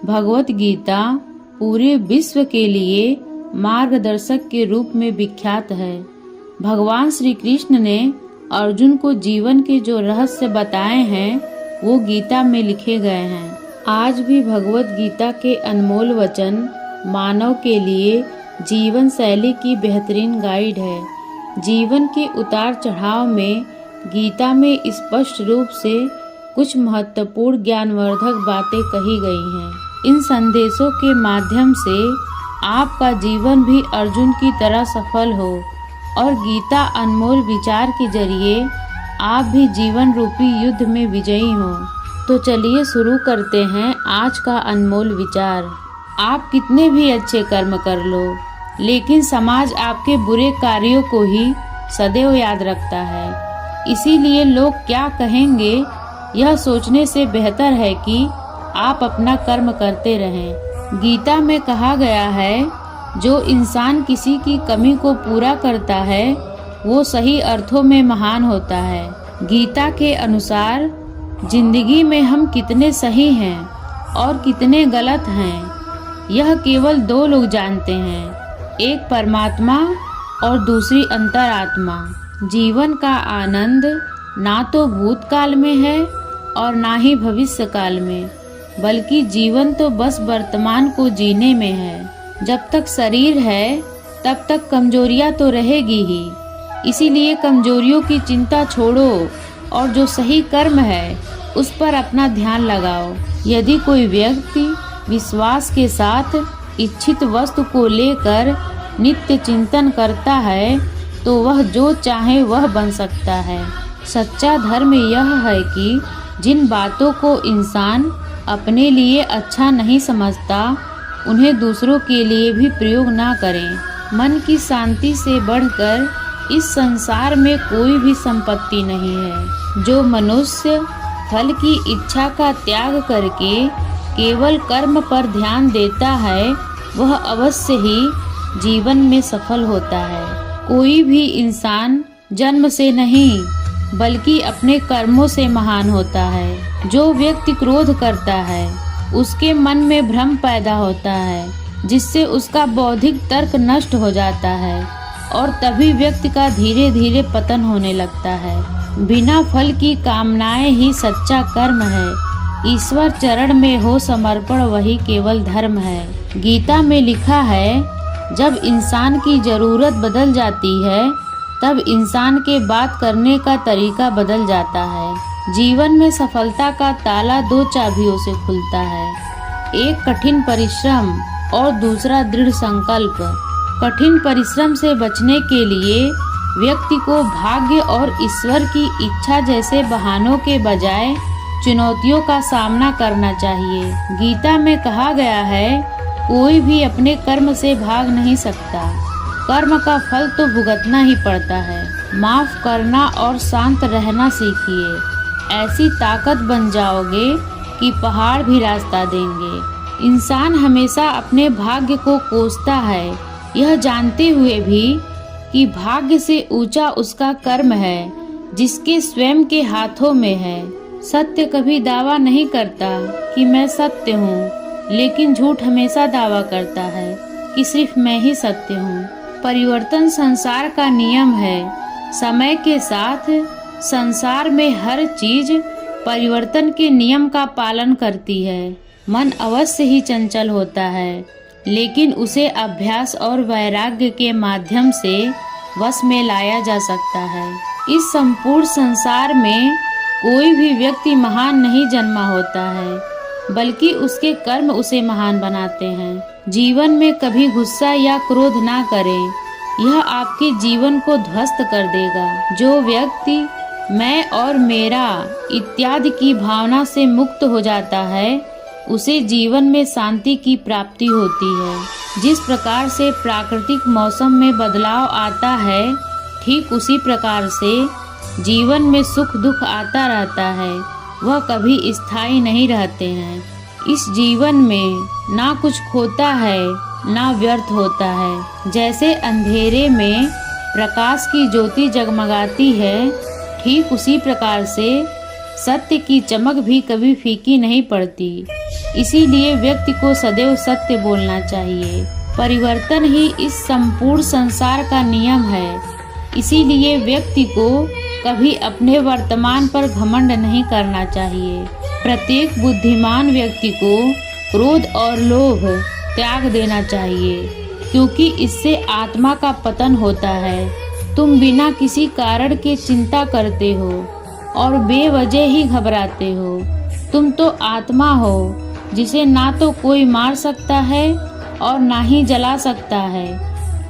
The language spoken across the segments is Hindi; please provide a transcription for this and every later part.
भगवत गीता पूरे विश्व के लिए मार्गदर्शक के रूप में विख्यात है। भगवान श्री कृष्ण ने अर्जुन को जीवन के जो रहस्य बताए हैं वो गीता में लिखे गए हैं। आज भी भगवत गीता के अनमोल वचन मानव के लिए जीवन शैली की बेहतरीन गाइड है। जीवन के उतार चढ़ाव में गीता में स्पष्ट रूप से कुछ महत्वपूर्ण ज्ञानवर्धक बातें कही गई हैं। इन संदेशों के माध्यम से आपका जीवन भी अर्जुन की तरह सफल हो और गीता अनमोल विचार के जरिए आप भी जीवन रूपी युद्ध में विजयी हो। तो चलिए शुरू करते हैं आज का अनमोल विचार। आप कितने भी अच्छे कर्म कर लो, लेकिन समाज आपके बुरे कार्यों को ही सदैव याद रखता है। इसीलिए लोग क्या कहेंगे यह सोचने से बेहतर है कि आप अपना कर्म करते रहें। गीता में कहा गया है, जो इंसान किसी की कमी को पूरा करता है वो सही अर्थों में महान होता है। गीता के अनुसार जिंदगी में हम कितने सही हैं और कितने गलत हैं यह केवल दो लोग जानते हैं, एक परमात्मा और दूसरी अंतरात्मा। जीवन का आनंद ना तो भूतकाल में है और ना ही भविष्य काल में, बल्कि जीवन तो बस वर्तमान को जीने में है। जब तक शरीर है तब तक कमजोरियां तो रहेगी ही, इसीलिए कमजोरियों की चिंता छोड़ो और जो सही कर्म है उस पर अपना ध्यान लगाओ। यदि कोई व्यक्ति विश्वास के साथ इच्छित वस्तु को लेकर नित्य चिंतन करता है तो वह जो चाहे वह बन सकता है। सच्चा धर्म यह है कि जिन बातों को इंसान अपने लिए अच्छा नहीं समझता उन्हें दूसरों के लिए भी प्रयोग ना करें। मन की शांति से बढ़कर इस संसार में कोई भी संपत्ति नहीं है। जो मनुष्य फल की इच्छा का त्याग करके केवल कर्म पर ध्यान देता है वह अवश्य ही जीवन में सफल होता है। कोई भी इंसान जन्म से नहीं बल्कि अपने कर्मों से महान होता है। जो व्यक्ति क्रोध करता है उसके मन में भ्रम पैदा होता है, जिससे उसका बौद्धिक तर्क नष्ट हो जाता है और तभी व्यक्ति का धीरे धीरे पतन होने लगता है। बिना फल की कामनाएं ही सच्चा कर्म है। ईश्वर चरण में हो समर्पण वही केवल धर्म है। गीता में लिखा है, जब इंसान की जरूरत बदल जाती है तब इंसान के बात करने का तरीका बदल जाता है। जीवन में सफलता का ताला दो चाबियों से खुलता है, एक कठिन परिश्रम और दूसरा दृढ़ संकल्प। कठिन परिश्रम से बचने के लिए व्यक्ति को भाग्य और ईश्वर की इच्छा जैसे बहानों के बजाय चुनौतियों का सामना करना चाहिए। गीता में कहा गया है, कोई भी अपने कर्म से भाग नहीं सकता, कर्म का फल तो भुगतना ही पड़ता है। माफ करना और शांत रहना सीखिए, ऐसी ताकत बन जाओगे कि पहाड़ भी रास्ता देंगे। इंसान हमेशा अपने भाग्य को कोसता है, यह जानते हुए भी कि भाग्य से ऊंचा उसका कर्म है जिसके स्वयं के हाथों में है। सत्य कभी दावा नहीं करता कि मैं सत्य हूँ, लेकिन झूठ हमेशा दावा करता है कि सिर्फ मैं ही सत्य हूँ। परिवर्तन संसार का नियम है। समय के साथ संसार में हर चीज परिवर्तन के नियम का पालन करती है। मन अवश्य ही चंचल होता है, लेकिन उसे अभ्यास और वैराग्य के माध्यम से वश में लाया जा सकता है। इस संपूर्ण संसार में कोई भी व्यक्ति महान नहीं जन्मा होता है, बल्कि उसके कर्म उसे महान बनाते हैं। जीवन में कभी गुस्सा या क्रोध ना करें, यह आपके जीवन को ध्वस्त कर देगा। जो व्यक्ति मैं और मेरा इत्यादि की भावना से मुक्त हो जाता है उसे जीवन में शांति की प्राप्ति होती है। जिस प्रकार से प्राकृतिक मौसम में बदलाव आता है, ठीक उसी प्रकार से जीवन में सुख दुख आता रहता है, वह कभी स्थायी नहीं रहते हैं। इस जीवन में ना कुछ खोता है ना व्यर्थ होता है। जैसे अंधेरे में प्रकाश की ज्योति जगमगाती है, ठीक उसी प्रकार से सत्य की चमक भी कभी फीकी नहीं पड़ती। इसीलिए व्यक्ति को सदैव सत्य बोलना चाहिए। परिवर्तन ही इस संपूर्ण संसार का नियम है। इसीलिए व्यक्ति को कभी अपने वर्तमान पर घमंड नहीं करना चाहिए। प्रत्येक बुद्धिमान व्यक्ति को क्रोध और लोभ त्याग देना चाहिए, क्योंकि इससे आत्मा का पतन होता है। तुम बिना किसी कारण के चिंता करते हो और बेवजह ही घबराते हो। तुम तो आत्मा हो, जिसे ना तो कोई मार सकता है और ना ही जला सकता है।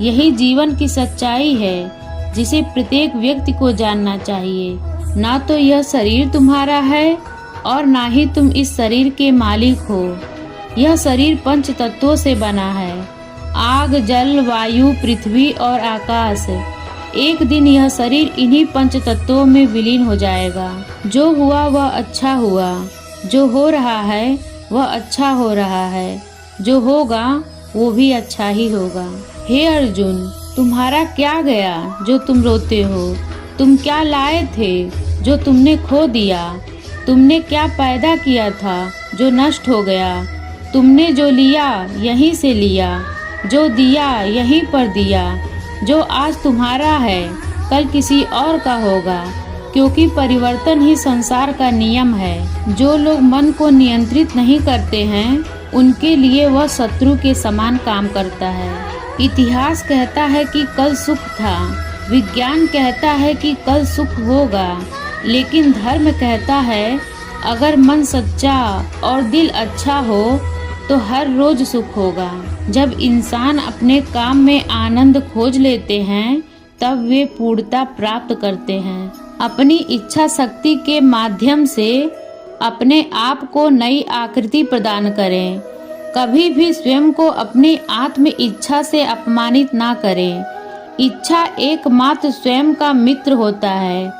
यही जीवन की सच्चाई है, जिसे प्रत्येक व्यक्ति को जानना चाहिए। ना तो यह शरीर तुम्हारा है और ना ही तुम इस शरीर के मालिक हो। यह शरीर पंच तत्वों से बना है, आग, जल, वायु, पृथ्वी और आकाश। एक दिन यह शरीर इन्हीं पंच तत्वों में विलीन हो जाएगा। जो हुआ वह अच्छा हुआ, जो हो रहा है वह अच्छा हो रहा है, जो होगा वो भी अच्छा ही होगा। हे अर्जुन, तुम्हारा क्या गया जो तुम रोते हो? तुम क्या लाए थे जो तुमने खो दिया? तुमने क्या पैदा किया था जो नष्ट हो गया? तुमने जो लिया यहीं से लिया, जो दिया यहीं पर दिया। जो आज तुम्हारा है कल किसी और का होगा, क्योंकि परिवर्तन ही संसार का नियम है। जो लोग मन को नियंत्रित नहीं करते हैं, उनके लिए वह शत्रु के समान काम करता है। इतिहास कहता है कि कल सुख था, विज्ञान कहता है कि कल सुख होगा, लेकिन धर्म कहता है अगर मन सच्चा और दिल अच्छा हो तो हर रोज सुख होगा। जब इंसान अपने काम में आनंद खोज लेते हैं, तब वे पूर्णता प्राप्त करते हैं। अपनी इच्छा शक्ति के माध्यम से अपने आप को नई आकृति प्रदान करें। कभी भी स्वयं को अपनी आत्म इच्छा से अपमानित ना करें। इच्छा एकमात्र स्वयं का मित्र होता है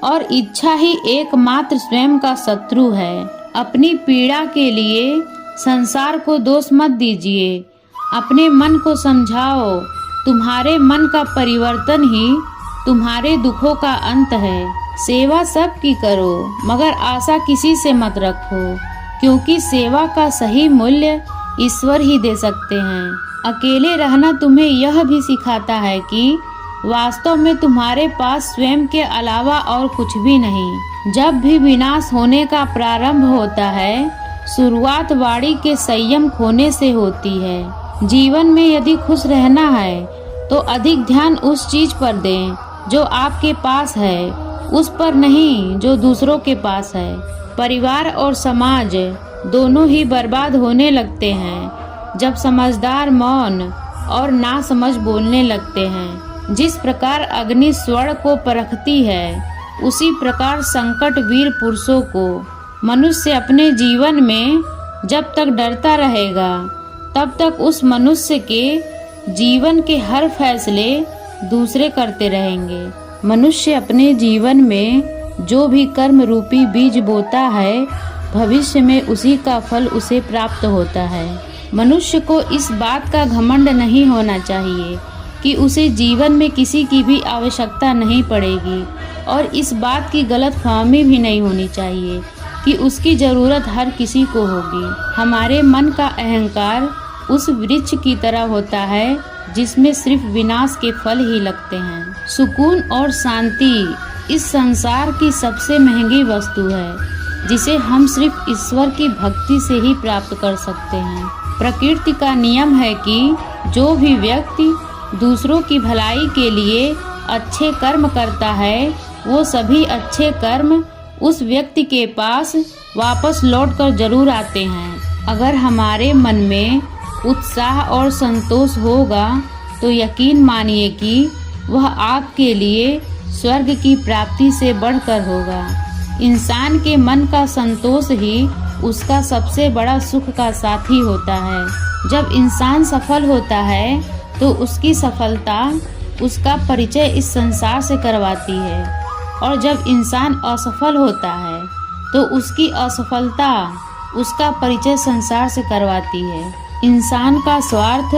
और इच्छा ही एकमात्र स्वयं का शत्रु है। अपनी पीड़ा के लिए संसार को दोष मत दीजिए। अपने मन को समझाओ, तुम्हारे मन का परिवर्तन ही तुम्हारे दुखों का अंत है। सेवा सबकी करो, मगर आशा किसी से मत रखो, क्योंकि सेवा का सही मूल्य ईश्वर ही दे सकते हैं। अकेले रहना तुम्हें यह भी सिखाता है कि वास्तव में तुम्हारे पास स्वयं के अलावा और कुछ भी नहीं। जब भी विनाश होने का प्रारंभ होता है, शुरुआत वाणी के संयम खोने से होती है। जीवन में यदि खुश रहना है तो अधिक ध्यान उस चीज पर दें जो आपके पास है, उस पर नहीं जो दूसरों के पास है। परिवार और समाज दोनों ही बर्बाद होने लगते हैं जब समझदार मौन और नासमझ बोलने लगते हैं। जिस प्रकार अग्नि स्वर्ण को परखती है, उसी प्रकार संकट वीर पुरुषों को। मनुष्य अपने जीवन में जब तक डरता रहेगा, तब तक उस मनुष्य के जीवन के हर फैसले दूसरे करते रहेंगे। मनुष्य अपने जीवन में जो भी कर्म रूपी बीज बोता है, भविष्य में उसी का फल उसे प्राप्त होता है। मनुष्य को इस बात का घमंड नहीं होना चाहिए कि उसे जीवन में किसी की भी आवश्यकता नहीं पड़ेगी, और इस बात की गलतफहमी भी नहीं होनी चाहिए कि उसकी जरूरत हर किसी को होगी। हमारे मन का अहंकार उस वृक्ष की तरह होता है जिसमें सिर्फ विनाश के फल ही लगते हैं। सुकून और शांति इस संसार की सबसे महंगी वस्तु है, जिसे हम सिर्फ ईश्वर की भक्ति से ही प्राप्त कर सकते हैं। प्रकृति का नियम है कि जो भी व्यक्ति दूसरों की भलाई के लिए अच्छे कर्म करता है, वो सभी अच्छे कर्म उस व्यक्ति के पास वापस लौटकर जरूर आते हैं। अगर हमारे मन में उत्साह और संतोष होगा तो यकीन मानिए कि वह आपके लिए स्वर्ग की प्राप्ति से बढ़कर होगा। इंसान के मन का संतोष ही उसका सबसे बड़ा सुख का साथी होता है। जब इंसान सफल होता है तो उसकी सफलता उसका परिचय इस संसार से करवाती है, और जब इंसान असफल होता है तो उसकी असफलता उसका परिचय संसार से करवाती है। इंसान का स्वार्थ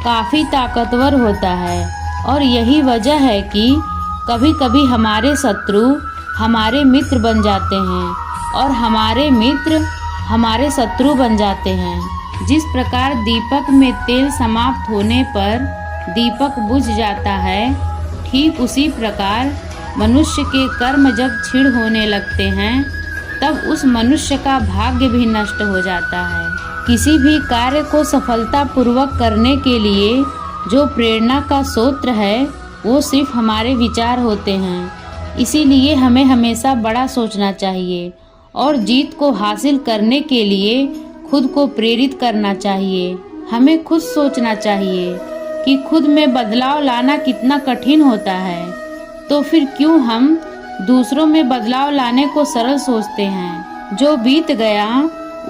काफी ताकतवर होता है, और यही वजह है कि कभी कभी हमारे शत्रु हमारे मित्र बन जाते हैं और हमारे मित्र हमारे शत्रु बन जाते हैं। जिस प्रकार दीपक में तेल समाप्त होने पर दीपक बुझ जाता है, ठीक उसी प्रकार मनुष्य के कर्म जब क्षीण होने लगते हैं तब उस मनुष्य का भाग्य भी नष्ट हो जाता है। किसी भी कार्य को सफलतापूर्वक करने के लिए जो प्रेरणा का स्रोत है वो सिर्फ हमारे विचार होते हैं। इसीलिए हमें हमेशा बड़ा सोचना चाहिए और जीत को हासिल करने के लिए खुद को प्रेरित करना चाहिए। हमें खुद सोचना चाहिए कि खुद में बदलाव लाना कितना कठिन होता है, तो फिर क्यों हम दूसरों में बदलाव लाने को सरल सोचते हैं। जो बीत गया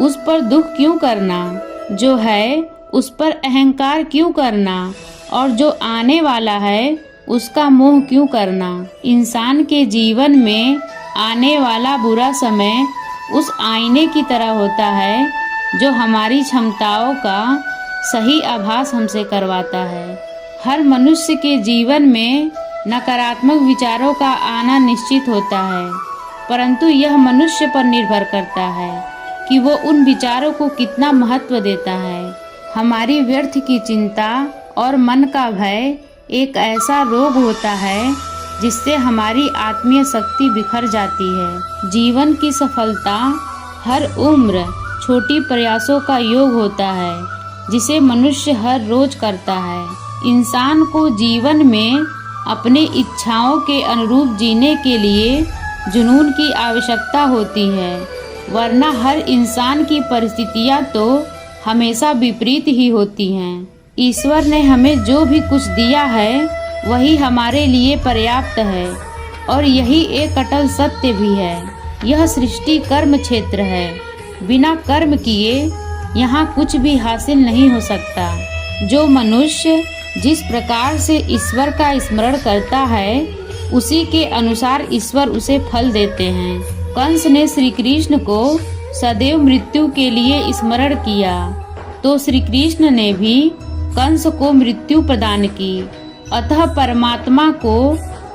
उस पर दुख क्यों करना, जो है उस पर अहंकार क्यों करना, और जो आने वाला है उसका मोह क्यों करना। इंसान के जीवन में आने वाला बुरा समय उस आईने की तरह होता है जो हमारी क्षमताओं का सही आभास हमसे करवाता है। हर मनुष्य के जीवन में नकारात्मक विचारों का आना निश्चित होता है, परंतु यह मनुष्य पर निर्भर करता है कि वो उन विचारों को कितना महत्व देता है। हमारी व्यर्थ की चिंता और मन का भय एक ऐसा रोग होता है जिससे हमारी आत्मीय शक्ति बिखर जाती है। जीवन की सफलता हर उम्र छोटी प्रयासों का योग होता है जिसे मनुष्य हर रोज करता है। इंसान को जीवन में अपनी इच्छाओं के अनुरूप जीने के लिए जुनून की आवश्यकता होती है, वरना हर इंसान की परिस्थितियां तो हमेशा विपरीत ही होती हैं। ईश्वर ने हमें जो भी कुछ दिया है वही हमारे लिए पर्याप्त है और यही एक अटल सत्य भी है। यह सृष्टि कर्म क्षेत्र है, बिना कर्म किए यहाँ कुछ भी हासिल नहीं हो सकता। जो मनुष्य जिस प्रकार से ईश्वर का स्मरण करता है उसी के अनुसार ईश्वर उसे फल देते हैं। कंस ने श्री कृष्ण को सदैव मृत्यु के लिए स्मरण किया, तो श्री कृष्ण ने भी कंस को मृत्यु प्रदान की। अतः परमात्मा को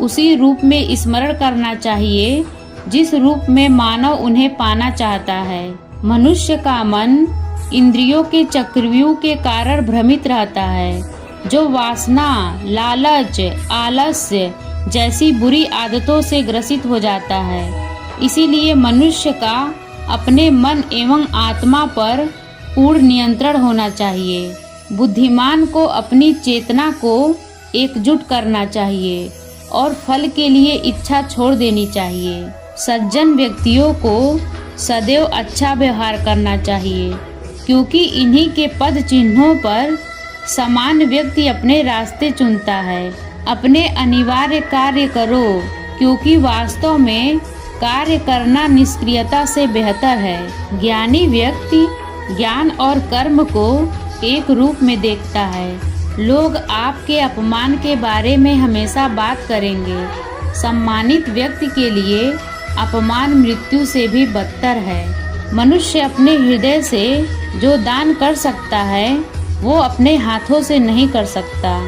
उसी रूप में स्मरण करना चाहिए जिस रूप में मानव उन्हें पाना चाहता है। मनुष्य का मन इंद्रियों के चक्रव्यूह के कारण भ्रमित रहता है, जो वासना, लालच, आलस्य जैसी बुरी आदतों से ग्रसित हो जाता है। इसीलिए मनुष्य का अपने मन एवं आत्मा पर पूर्ण नियंत्रण होना चाहिए। बुद्धिमान को अपनी चेतना को एकजुट करना चाहिए और फल के लिए इच्छा छोड़ देनी चाहिए। सज्जन व्यक्तियों को सदैव अच्छा व्यवहार करना चाहिए, क्योंकि इन्हीं के पद चिन्हों पर समान व्यक्ति अपने रास्ते चुनता है। अपने अनिवार्य कार्य करो, क्योंकि वास्तव में कार्य करना निष्क्रियता से बेहतर है। ज्ञानी व्यक्ति ज्ञान और कर्म को एक रूप में देखता है। लोग आपके अपमान के बारे में हमेशा बात करेंगे। सम्मानित व्यक्ति के लिए अपमान मृत्यु से भी बदतर है। मनुष्य अपने हृदय से जो दान कर सकता है वो अपने हाथों से नहीं कर सकता,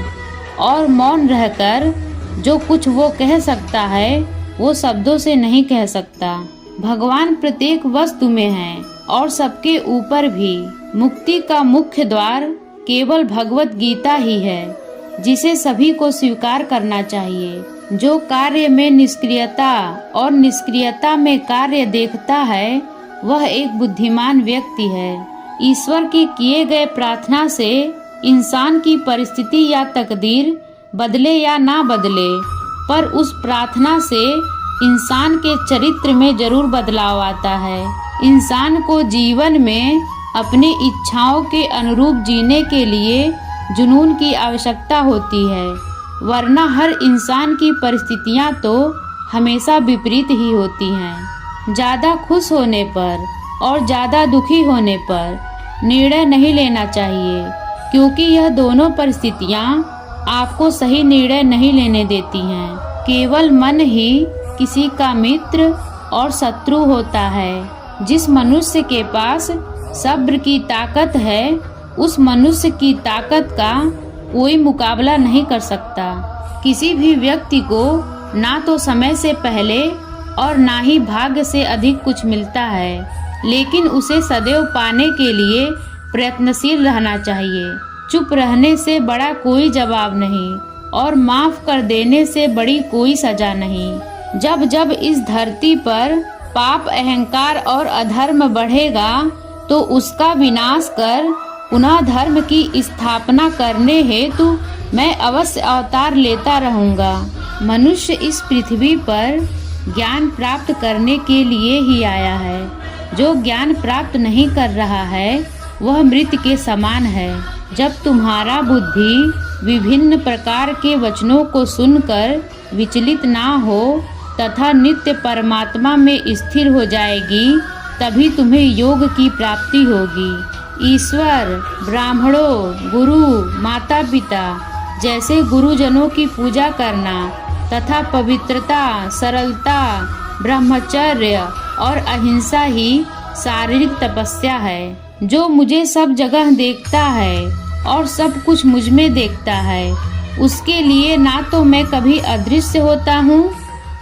और मौन रहकर जो कुछ वो कह सकता है वो शब्दों से नहीं कह सकता। भगवान प्रत्येक वस्तु में है और सबके ऊपर भी। मुक्ति का मुख्य द्वार केवल भगवत गीता ही है, जिसे सभी को स्वीकार करना चाहिए। जो कार्य में निष्क्रियता और निष्क्रियता में कार्य देखता है वह एक बुद्धिमान व्यक्ति है। ईश्वर के किए गए प्रार्थना से इंसान की परिस्थिति या तकदीर बदले या ना बदले, पर उस प्रार्थना से इंसान के चरित्र में जरूर बदलाव आता है। इंसान को जीवन में अपनी इच्छाओं के अनुरूप जीने के लिए जुनून की आवश्यकता होती है, वरना हर इंसान की परिस्थितियां तो हमेशा विपरीत ही होती हैं। ज़्यादा खुश होने पर और ज़्यादा दुखी होने पर निर्णय नहीं लेना चाहिए, क्योंकि यह दोनों परिस्थितियां आपको सही निर्णय नहीं लेने देती हैं। केवल मन ही किसी का मित्र और शत्रु होता है। जिस मनुष्य के पास सब्र की ताकत है उस मनुष्य की ताकत का कोई मुकाबला नहीं कर सकता। किसी भी व्यक्ति को ना तो समय से पहले और ना ही भाग्य से अधिक कुछ मिलता है। लेकिन उसे सदैव पाने के लिए प्रयत्नशील रहना चाहिए। चुप रहने से बड़ा कोई जवाब नहीं और माफ कर देने से बड़ी कोई सजा नहीं। जब जब इस धरती पर पाप, अहंकार और अधर्म बढ़ेगा तो उसका विनाश कर पुनः धर्म की स्थापना करने हेतु मैं अवश्य अवतार लेता रहूँगा। मनुष्य इस पृथ्वी पर ज्ञान प्राप्त करने के लिए ही आया है। जो ज्ञान प्राप्त नहीं कर रहा है वह मृत के समान है। जब तुम्हारा बुद्धि विभिन्न प्रकार के वचनों को सुनकर विचलित ना हो तथा नित्य परमात्मा में स्थिर हो जाएगी, तभी तुम्हें योग की प्राप्ति होगी। ईश्वर, ब्राह्मणों, गुरु, माता पिता जैसे गुरुजनों की पूजा करना तथा पवित्रता, सरलता, ब्रह्मचर्य और अहिंसा ही शारीरिक तपस्या है। जो मुझे सब जगह देखता है और सब कुछ मुझ में देखता है, उसके लिए ना तो मैं कभी अदृश्य होता हूँ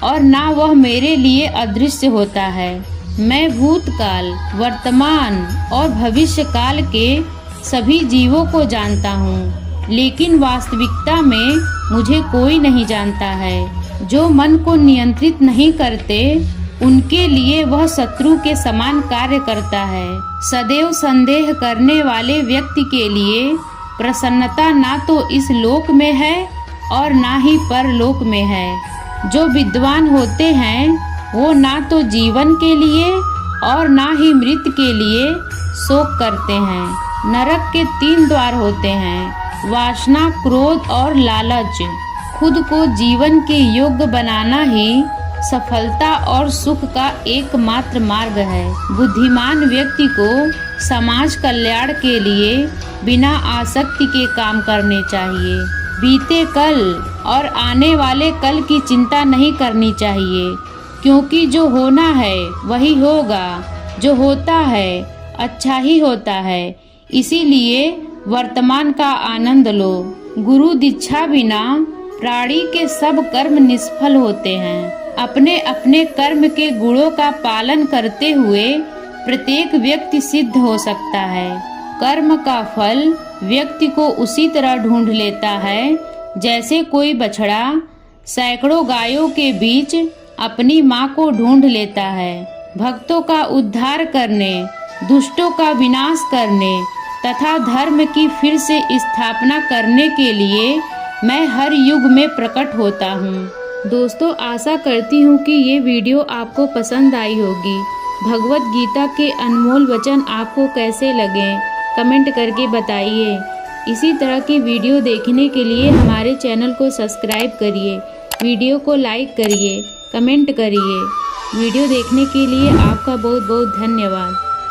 और ना वह मेरे लिए अदृश्य होता है। मैं भूतकाल, वर्तमान और भविष्य काल के सभी जीवों को जानता हूँ, लेकिन वास्तविकता में मुझे कोई नहीं जानता है। जो मन को नियंत्रित नहीं करते उनके लिए वह शत्रु के समान कार्य करता है। सदैव संदेह करने वाले व्यक्ति के लिए प्रसन्नता ना तो इस लोक में है और ना ही परलोक में है। जो विद्वान होते हैं वो ना तो जीवन के लिए और ना ही मृत्यु के लिए शोक करते हैं। नरक के 3 द्वार होते हैं, वासना, क्रोध और लालच। खुद को जीवन के योग्य बनाना ही सफलता और सुख का एकमात्र मार्ग है। बुद्धिमान व्यक्ति को समाज कल्याण के लिए बिना आसक्ति के काम करने चाहिए। बीते कल और आने वाले कल की चिंता नहीं करनी चाहिए, क्योंकि जो होना है वही होगा। जो होता है अच्छा ही होता है, इसीलिए वर्तमान का आनंद लो। गुरु दीक्षा बिना प्राणी के सब कर्म निष्फल होते हैं। अपने अपने कर्म के गुणों का पालन करते हुए प्रत्येक व्यक्ति सिद्ध हो सकता है। कर्म का फल व्यक्ति को उसी तरह ढूंढ लेता है जैसे कोई बछड़ा सैकड़ों गायों के बीच अपनी माँ को ढूंढ लेता है। भक्तों का उद्धार करने, दुष्टों का विनाश करने तथा धर्म की फिर से स्थापना करने के लिए मैं हर युग में प्रकट होता हूँ। दोस्तों, आशा करती हूँ कि ये वीडियो आपको पसंद आई होगी। भगवत गीता के अनमोल वचन आपको कैसे लगे कमेंट करके बताइए। इसी तरह की वीडियो देखने के लिए हमारे चैनल को सब्सक्राइब करिए, वीडियो को लाइक करिए, कमेंट करिए। वीडियो देखने के लिए आपका बहुत बहुत धन्यवाद।